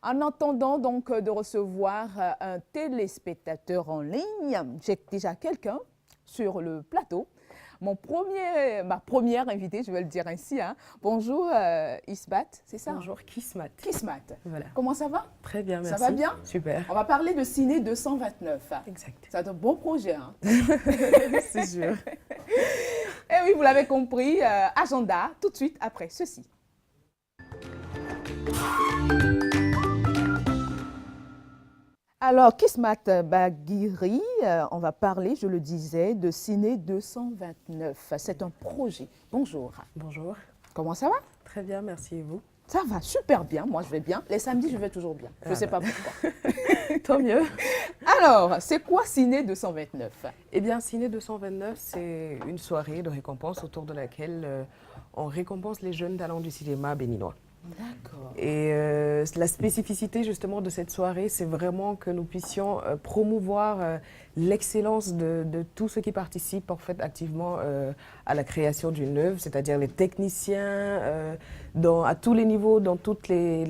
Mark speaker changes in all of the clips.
Speaker 1: En attendant donc de recevoir un téléspectateur en ligne, j'ai déjà quelqu'un sur le plateau. Ma première invitée, je vais le dire ainsi. Hein. Bonjour Isbat, c'est ça?
Speaker 2: Bonjour, Kismat.
Speaker 1: Kismat.
Speaker 2: Voilà.
Speaker 1: Comment ça va?
Speaker 2: Très bien,
Speaker 1: Ça
Speaker 2: merci.
Speaker 1: va bien?
Speaker 2: Super.
Speaker 1: On va parler de Ciné 229.
Speaker 2: Exact.
Speaker 1: C'est un bon projet. Hein?
Speaker 2: C'est sûr.
Speaker 1: Et oui, vous l'avez compris, agenda tout de suite après ceci. Alors, Kismat Baghiri, on va parler, je le disais, de Ciné 229. C'est un projet. Bonjour.
Speaker 2: Bonjour.
Speaker 1: Comment ça va?
Speaker 2: Très bien, merci. Et vous?
Speaker 1: Ça va super bien, moi je vais bien. Les samedis, je vais toujours bien. Je ne sais pas pourquoi.
Speaker 2: Tant mieux.
Speaker 1: Alors, c'est quoi Ciné 229?
Speaker 2: Eh bien, Ciné 229, c'est une soirée de récompense autour de laquelle on récompense les jeunes talents du cinéma béninois.
Speaker 1: D'accord.
Speaker 2: Et la spécificité justement de cette soirée, c'est vraiment que nous puissions promouvoir l'excellence de tous ceux qui participent en fait activement à la création d'une œuvre, c'est-à-dire les techniciens à tous les niveaux, dans toutes les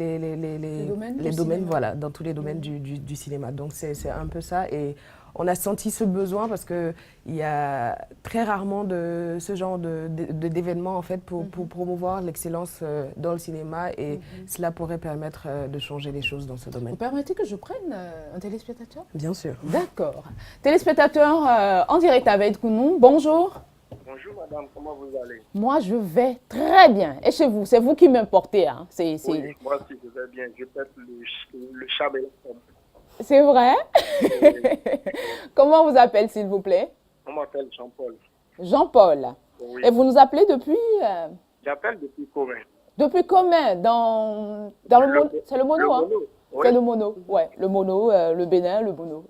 Speaker 2: domaines, voilà, dans tous les domaines du cinéma. Donc c'est un peu ça. Et on a senti ce besoin parce qu'il y a très rarement de ce genre d'événements en fait pour promouvoir l'excellence dans le cinéma et cela pourrait permettre de changer les choses dans ce domaine.
Speaker 1: Vous permettez que je prenne un téléspectateur?
Speaker 2: Bien sûr.
Speaker 1: D'accord. Téléspectateur en direct avec nous, bonjour.
Speaker 3: Bonjour madame, comment vous allez?
Speaker 1: Moi je vais très bien. Et chez vous, c'est vous qui m'importez. Hein?
Speaker 3: Oui, moi aussi je vais bien. Je pète le chabelle.
Speaker 1: C'est vrai?
Speaker 3: Oui.
Speaker 1: Comment vous appelez, s'il vous plaît?
Speaker 3: On m'appelle Jean-Paul.
Speaker 1: Jean-Paul.
Speaker 3: Oui.
Speaker 1: Et vous nous appelez depuis
Speaker 3: J'appelle depuis Commun.
Speaker 1: Depuis combien? Dans le c'est le mono, hein?
Speaker 3: Mono. Oui.
Speaker 1: C'est le mono, ouais. Le mono, le Bénin, le mono.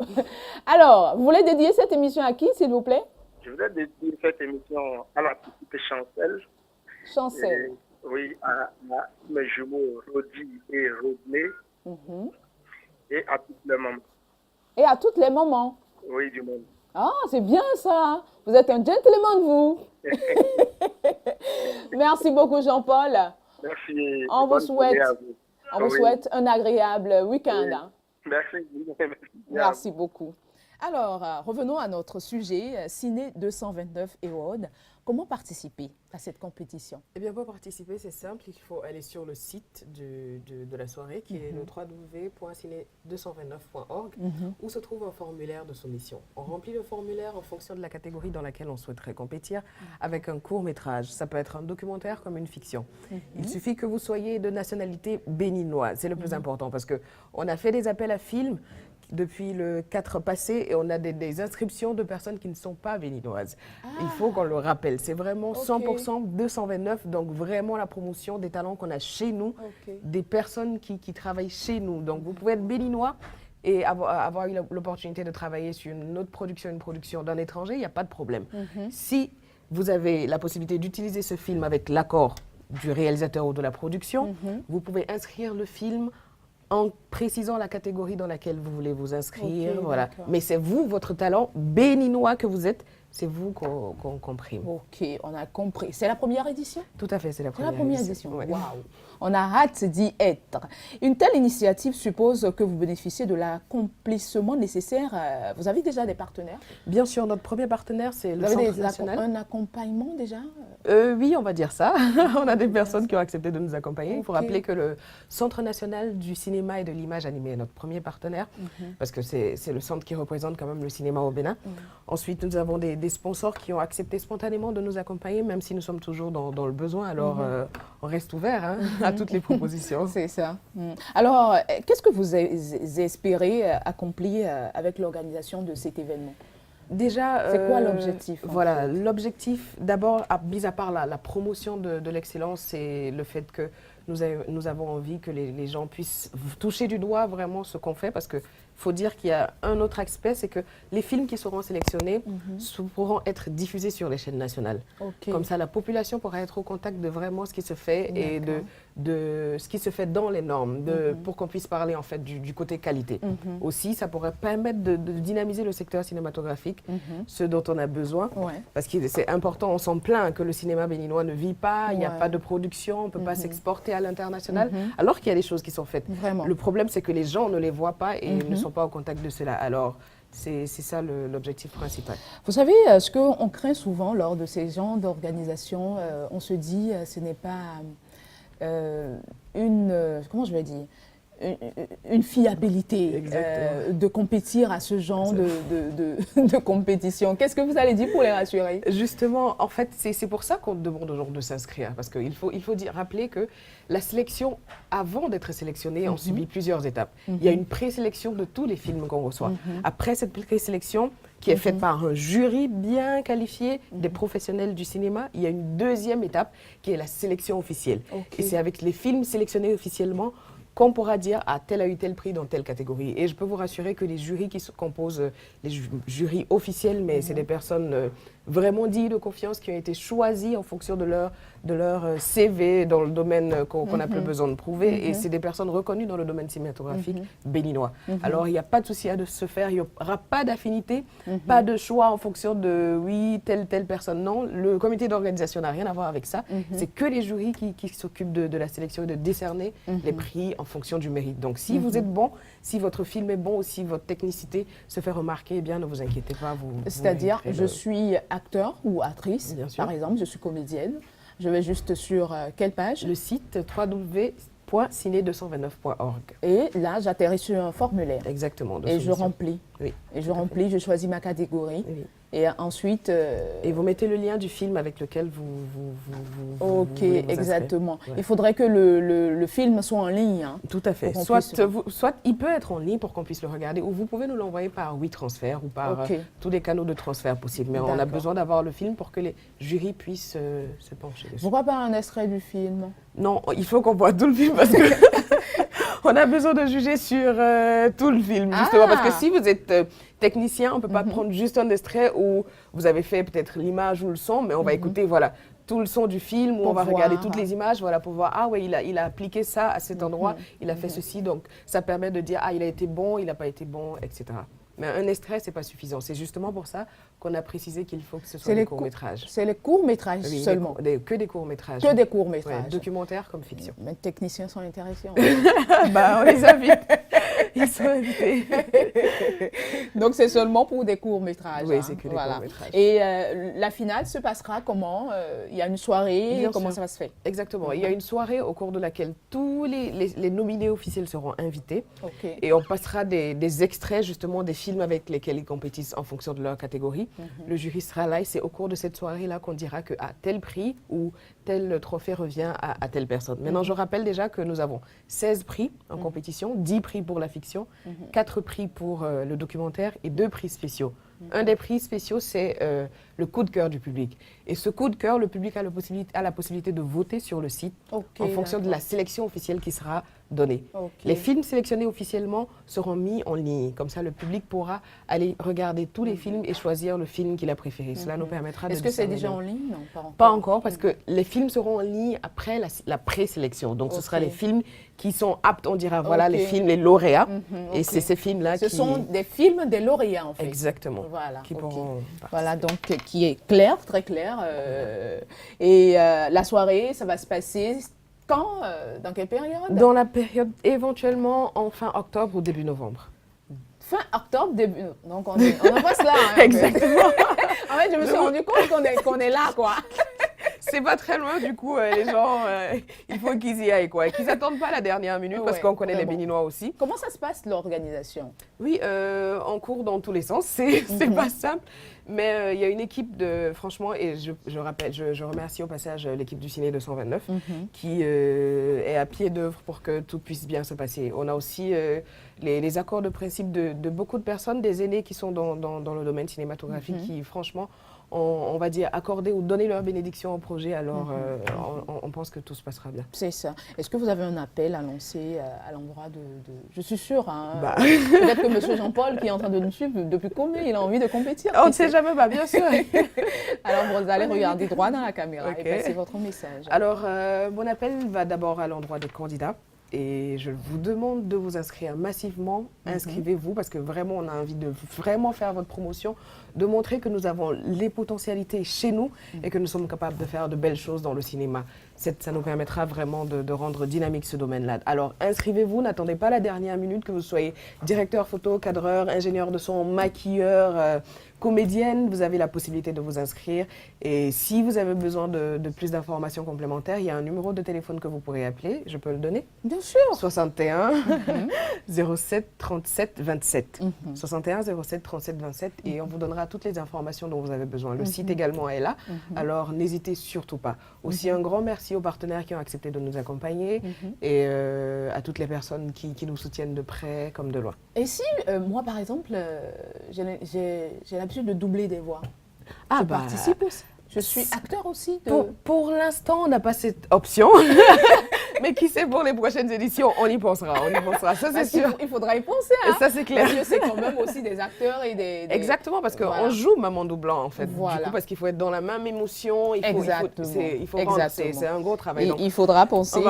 Speaker 1: Alors, vous voulez dédier cette émission à qui, s'il vous plaît?
Speaker 3: Je voudrais dédier cette émission à la petite Chancel.
Speaker 1: Chancel.
Speaker 3: Oui, à mes jumeaux Rodi et Rodney. Et à toutes les mamans.
Speaker 1: Et à toutes les mamans.
Speaker 3: Oui, du monde.
Speaker 1: Ah, c'est bien ça. Vous êtes un gentleman, vous. Merci beaucoup, Jean-Paul.
Speaker 3: Merci.
Speaker 1: On vous souhaite,
Speaker 3: À vous.
Speaker 1: on vous souhaite un agréable week-end.
Speaker 3: Oui.
Speaker 1: Hein.
Speaker 3: Merci.
Speaker 1: Merci beaucoup. Alors, revenons à notre sujet, Ciné 229 Award. Comment participer à cette compétition?
Speaker 2: Eh bien, pour participer, c'est simple. Il faut aller sur le site de la soirée qui est le www.ciné229.org où se trouve un formulaire de soumission. On remplit le formulaire en fonction de la catégorie dans laquelle on souhaiterait compétir avec un court-métrage. Ça peut être un documentaire comme une fiction. Il suffit que vous soyez de nationalité béninoise. C'est le plus important parce qu'on a fait des appels à films depuis le 4 passé et on a des inscriptions de personnes qui ne sont pas béninoises. Il faut qu'on le rappelle. C'est vraiment 100% 229, donc vraiment la promotion des talents qu'on a chez nous, des personnes qui travaillent chez nous. Donc vous pouvez être béninois et avoir eu l'opportunité de travailler sur une autre production, une production d'un étranger, il n'y a pas de problème. Si vous avez la possibilité d'utiliser ce film avec l'accord du réalisateur ou de la production, vous pouvez inscrire le film en précisant la catégorie dans laquelle vous voulez vous inscrire. Voilà. Mais c'est vous, votre talent béninois que vous êtes, c'est vous qu'on prime.
Speaker 1: Ok, on a compris. C'est la première édition?
Speaker 2: Tout à fait, c'est la première édition.
Speaker 1: Ouais. Waouh. On a hâte d'y être. Une telle initiative suppose que vous bénéficiez de l'accomplissement nécessaire. Vous avez déjà des partenaires?
Speaker 2: Bien sûr, notre premier partenaire, c'est le
Speaker 1: Vous avez
Speaker 2: Centre national.
Speaker 1: un accompagnement déjà?
Speaker 2: Oui, on va dire ça. On a des personnes qui ont accepté de nous accompagner. Il faut rappeler que le Centre national du cinéma et de l'image animée est notre premier partenaire, parce que c'est le centre qui représente quand même le cinéma au Bénin. Ensuite, nous avons des sponsors qui ont accepté spontanément de nous accompagner, même si nous sommes toujours dans le besoin. Alors, on reste ouvert à toutes les propositions.
Speaker 1: C'est ça. Alors, qu'est-ce que vous espérez accomplir avec l'organisation de cet événement?
Speaker 2: Déjà,
Speaker 1: c'est quoi l'objectif?
Speaker 2: Voilà, l'objectif, d'abord, mis à part la promotion de l'excellence, c'est le fait que nous avons envie que les gens puissent toucher du doigt vraiment ce qu'on fait, parce qu'il faut dire qu'il y a un autre aspect, c'est que les films qui seront sélectionnés pourront être diffusés sur les chaînes nationales. Comme ça, la population pourra être au contact de vraiment ce qui se fait et de ce qui se fait dans les normes, pour qu'on puisse parler en fait du côté qualité. Aussi, ça pourrait permettre de dynamiser le secteur cinématographique, ce dont on a besoin, parce que c'est important, on s'en plaint que le cinéma béninois ne vit pas, il n'y a pas de production, on ne peut pas s'exporter à l'international, alors qu'il y a des choses qui sont faites.
Speaker 1: Vraiment.
Speaker 2: Le problème, c'est que les gens ne les voient pas et ne sont pas au contact de cela. Alors, c'est ça l'objectif principal.
Speaker 1: Vous savez, ce qu'on craint souvent lors de ces genres d'organisations, on se dit ce n'est pas comment je vais dire, une fiabilité de compétir à ce genre de compétition. Qu'est-ce que vous allez dire pour les rassurer?
Speaker 2: Justement, en fait, c'est pour ça qu'on demande aux gens de s'inscrire, parce qu'il faut rappeler que la sélection, avant d'être sélectionné, on subit plusieurs étapes. Il y a une présélection de tous les films qu'on reçoit. Après cette présélection, qui est faite par un jury bien qualifié, des professionnels du cinéma, il y a une deuxième étape qui est la sélection officielle. Et c'est avec les films sélectionnés officiellement qu'on pourra dire « tel a eu tel prix dans telle catégorie ». Et je peux vous rassurer que les jurys qui composent les jurys officiels, mais c'est des personnes vraiment dignes de confiance qui ont été choisies en fonction de leur CV dans le domaine qu'on a plus besoin de prouver. Et c'est des personnes reconnues dans le domaine cinématographique béninois. Alors, il n'y a pas de souci à se faire, il n'y aura pas d'affinité, pas de choix en fonction de oui, telle personne. Non, le comité d'organisation n'a rien à voir avec ça. C'est que les jurys qui s'occupent de la sélection et de décerner les prix en fonction du mérite. Donc, si vous êtes bon, si votre film est bon ou si votre technicité se fait remarquer, eh bien, ne vous inquiétez pas.
Speaker 1: C'est-à-dire, je suis acteur ou actrice, par exemple, je suis comédienne. Je vais juste sur quelle page?
Speaker 2: Le site www.ciné229.org.
Speaker 1: Et là, j'atterris sur un formulaire.
Speaker 2: Exactement.
Speaker 1: Et je remplis.
Speaker 2: Oui.
Speaker 1: Et je remplis, je choisis ma catégorie.
Speaker 2: Oui.
Speaker 1: Et ensuite...
Speaker 2: Et vous mettez le lien du film avec lequel vous
Speaker 1: Ok, exactement.
Speaker 2: Ouais.
Speaker 1: Il faudrait que le film soit en ligne. Hein,
Speaker 2: tout à fait. Soit il peut être en ligne pour qu'on puisse le regarder, ou vous pouvez nous l'envoyer par WeTransfer ou par tous les canaux de transfert possibles. Mais on a besoin d'avoir le film pour que les jurys puissent se pencher dessus.
Speaker 1: Pourquoi pas un extrait du film?
Speaker 2: Non, il faut qu'on voit tout le film parce que on a besoin de juger sur tout le film, justement. Parce que si vous êtes technicien, on ne peut pas prendre juste un extrait où vous avez fait peut-être l'image ou le son, mais on va écouter, voilà, tout le son du film, où on va regarder toutes les images, voilà, pour voir, ah oui, il a appliqué ça à cet endroit, il a fait ceci, donc ça permet de dire, ah, il a été bon, il n'a pas été bon, etc. Mais un extrait, ce n'est pas suffisant. C'est justement pour ça qu'on a précisé qu'il faut que ce soit des courts-métrages.
Speaker 1: C'est les courts-métrages seulement?
Speaker 2: Que des courts-métrages.
Speaker 1: Que des courts-métrages.
Speaker 2: Ouais, documentaires comme fiction.
Speaker 1: Mais les techniciens sont intéressants.
Speaker 2: On les invite. Ils sont invités.
Speaker 1: Donc, c'est seulement pour des courts-métrages.
Speaker 2: Oui, c'est que des courts-métrages.
Speaker 1: Et la finale se passera comment? Il y a une soirée? Comment ça va se faire?
Speaker 2: Exactement. Il y a une soirée au cours de laquelle tous les nominés officiels seront invités. Et on passera des extraits, justement, des films avec lesquels ils compétissent en fonction de leur catégorie. Le jury sera là et c'est au cours de cette soirée-là qu'on dira que tel prix ou tel trophée revient à telle personne. Maintenant, je rappelle déjà que nous avons 16 prix en compétition, 10 prix pour la fiction, 4 prix pour le documentaire et 2 prix spéciaux. Un des prix spéciaux, c'est le coup de cœur du public. Et ce coup de cœur, le public a la possibilité de voter sur le site en fonction de la sélection officielle qui sera donnée. Les films sélectionnés officiellement seront mis en ligne. Comme ça, le public pourra aller regarder tous les films et choisir le film qu'il a préféré. Cela nous permettra de...
Speaker 1: Est-ce que c'est déjà en ligne? Non, pas encore.
Speaker 2: Pas encore, parce que les films seront en ligne après la présélection. Donc, ce sera les films qui sont aptes, on dira, voilà, les films, les lauréats. Et c'est ces films-là qui...
Speaker 1: Ce sont des films des lauréats, en fait.
Speaker 2: Exactement.
Speaker 1: Voilà,
Speaker 2: qui pourront
Speaker 1: voilà, donc qui est clair, très clair. Et la soirée, ça va se passer quand? Dans quelle période?
Speaker 2: Dans la période éventuellement en fin octobre ou début novembre.
Speaker 1: Fin octobre, début... Donc on en passe là. Hein,
Speaker 2: exactement.
Speaker 1: En fait, je me suis rendu compte qu'on est là, quoi.
Speaker 2: C'est pas très loin, du coup, les gens, il faut qu'ils y aillent, quoi. Et qu'ils n'attendent pas la dernière minute, parce qu'on connaît les Béninois aussi.
Speaker 1: Comment ça se passe, l'organisation?
Speaker 2: Oui, on court dans tous les sens, c'est pas simple. Mais il y a une équipe franchement, et je remercie au passage l'équipe du Ciné 229, qui est à pied d'œuvre pour que tout puisse bien se passer. On a aussi les accords de principe de beaucoup de personnes, des aînés qui sont dans le domaine cinématographique, qui franchement on va dire, accorder ou donner leur bénédiction au projet, alors on pense que tout se passera bien.
Speaker 1: C'est ça. Est-ce que vous avez un appel à lancer à l'endroit de... Je suis sûre, hein,
Speaker 2: Bah.
Speaker 1: peut-être que M. Jean-Paul, qui est en train de nous suivre depuis combien, il a envie de compétir.
Speaker 2: On ne sait jamais, bah, bien sûr.
Speaker 1: Alors, vous allez regarder droit dans la caméra
Speaker 2: Ok.
Speaker 1: et passer votre message.
Speaker 2: Alors, mon appel va d'abord à l'endroit des candidats et je vous demande de vous inscrire massivement. Inscrivez-vous parce que vraiment, on a envie de vraiment faire votre promotion, de montrer que nous avons les potentialités chez nous et que nous sommes capables de faire de belles choses dans le cinéma. Ça nous permettra vraiment de rendre dynamique ce domaine-là. Alors, inscrivez-vous, n'attendez pas la dernière minute, que vous soyez directeur photo, cadreur, ingénieur de son, maquilleur, comédienne, vous avez la possibilité de vous inscrire. Et si vous avez besoin de plus d'informations complémentaires, il y a un numéro de téléphone que vous pourrez appeler. Je peux le donner?
Speaker 1: Bien sûr.
Speaker 2: 61 07 37 27. 61 07 37 27. Et on vous donnera toutes les informations dont vous avez besoin. Le site également est là. Alors, n'hésitez surtout pas. Aussi, un grand merci aux partenaires qui ont accepté de nous accompagner et à toutes les personnes qui nous soutiennent de près comme de loin.
Speaker 1: Et si, moi, par exemple, j'ai l'habitude de doubler des voix. Je participe aussi. Je suis acteur aussi.
Speaker 2: Pour l'instant, on n'a pas cette option. Mais qui sait, pour les prochaines éditions, on y pensera. On y pensera, ça c'est sûr.
Speaker 1: Il faudra y penser. Hein.
Speaker 2: Ça c'est clair.
Speaker 1: Parce que c'est quand même aussi des acteurs et des...
Speaker 2: Exactement, parce qu'on
Speaker 1: Voilà.
Speaker 2: joue maman doublant en fait.
Speaker 1: Voilà.
Speaker 2: Du coup, parce qu'il faut être dans la même émotion. Il faut
Speaker 1: Exactement.
Speaker 2: c'est un gros travail. Donc,
Speaker 1: Il faudra penser.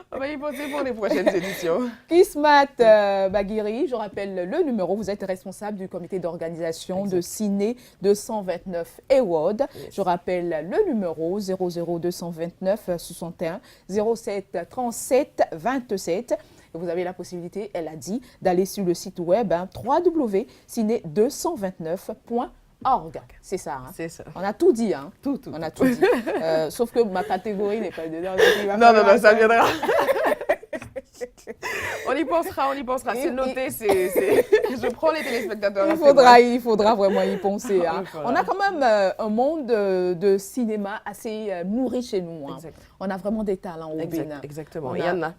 Speaker 2: On va y penser pour les prochaines éditions.
Speaker 1: Kismat Baguiri, je rappelle le numéro, vous êtes responsable du comité d'organisation de Ciné 229 Award. Yes. Je rappelle le numéro 00229 61 07 37 27. Et vous avez la possibilité, elle a dit, d'aller sur le site web www.ciné229.org. C'est ça. Hein?
Speaker 2: C'est ça.
Speaker 1: On a tout dit. Hein?
Speaker 2: Tout.
Speaker 1: On a tout dit. Sauf que ma catégorie n'est pas dedans.
Speaker 2: Non, ça viendra. On y pensera. C'est noté, je prends les téléspectateurs.
Speaker 1: Il faudra vraiment y penser. Hein. On a quand même un monde de cinéma assez nourri chez nous. Hein. On a vraiment des talents au Bénin.
Speaker 2: Exactement, il y en a.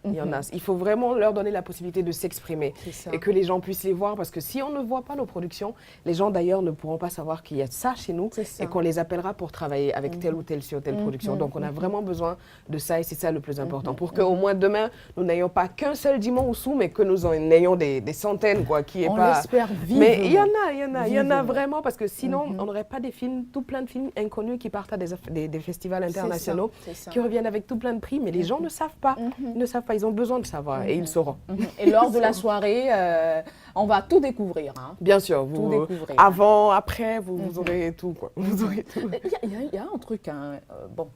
Speaker 2: Il faut vraiment leur donner la possibilité de s'exprimer et que les gens puissent les voir, parce que si on ne voit pas nos productions, les gens d'ailleurs ne pourront pas savoir qu'il y a ça chez nous et qu'on les appellera pour travailler avec telle ou telle sur telle production. Donc on a vraiment besoin de ça et c'est ça le plus important, pour qu'au moins demain, nous n'ayons pas qu'un seul diamant au sou, mais que nous en ayons des centaines, quoi, qui est
Speaker 1: on
Speaker 2: pas...
Speaker 1: l'espère vivement.
Speaker 2: Mais il y en a vraiment, parce que sinon, on n'aurait pas des films, tout plein de films inconnus qui partent à des festivals internationaux, qui reviennent avec tout plein de prix, mais les gens ne savent pas. Ils ne savent pas, ils ont besoin de savoir et ils sauront.
Speaker 1: Et lors de la soirée, on va tout découvrir. Hein.
Speaker 2: Bien sûr, avant, après, vous aurez tout, quoi. Vous aurez tout.
Speaker 1: Il y a un truc, hein, bon,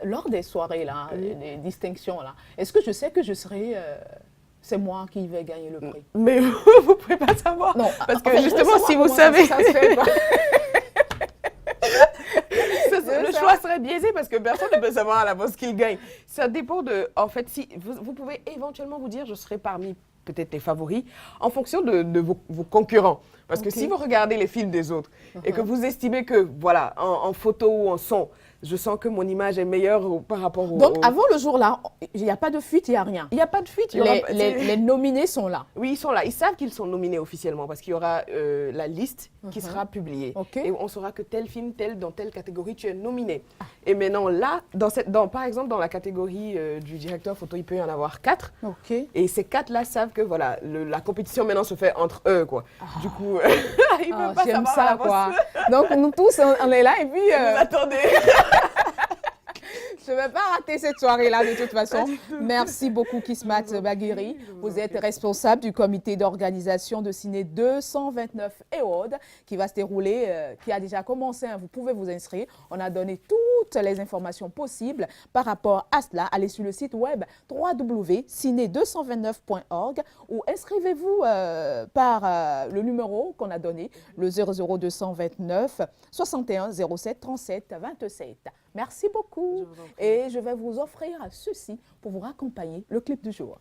Speaker 1: lors des soirées, là, des distinctions, là, est-ce que je sais que je serai... c'est moi qui vais gagner le prix.
Speaker 2: Mais vous ne pouvez pas savoir. Non, parce que justement, si vous savez...
Speaker 1: Ça se fait,
Speaker 2: le choix serait biaisé parce que personne ne peut savoir à l'avance qui gagne. Ça dépend de... En fait, si vous pouvez éventuellement vous dire, je serai parmi peut-être les favoris, en fonction de vos concurrents. Parce que si vous regardez les films des autres et que vous estimez que, voilà, en photo ou en son, je sens que mon image est meilleure par rapport au...
Speaker 1: Donc, avant le jour-là, il n'y a pas de fuite, il n'y a rien.
Speaker 2: Il n'y a pas de fuite.
Speaker 1: Les nominés sont là.
Speaker 2: Oui, ils sont là. Ils savent qu'ils sont nominés officiellement parce qu'il y aura la liste qui sera publiée. Et on saura que tel film, dans telle catégorie, tu es nominé. Et maintenant, là, par exemple, dans la catégorie du directeur photo, il peut y en avoir 4. Et ces 4-là savent que, voilà, la compétition maintenant se fait entre eux, quoi. Du coup, ils ne peuvent pas savoir
Speaker 1: ça, quoi. Donc, nous tous, on est là et puis...
Speaker 2: Vous attendez.
Speaker 1: Je ne vais pas rater cette soirée-là de toute façon. Merci beaucoup Kismat Baguiri. Vous êtes responsable du comité d'organisation de Ciné 229 Award qui va se dérouler, qui a déjà commencé. Hein. Vous pouvez vous inscrire. On a donné toutes les informations possibles par rapport à cela. Allez sur le site web www.ciné229.org ou inscrivez-vous par le numéro qu'on a donné, le 00229 61 07 37 27. Merci beaucoup. Et je vais vous offrir ceci pour vous raccompagner le clip du jour.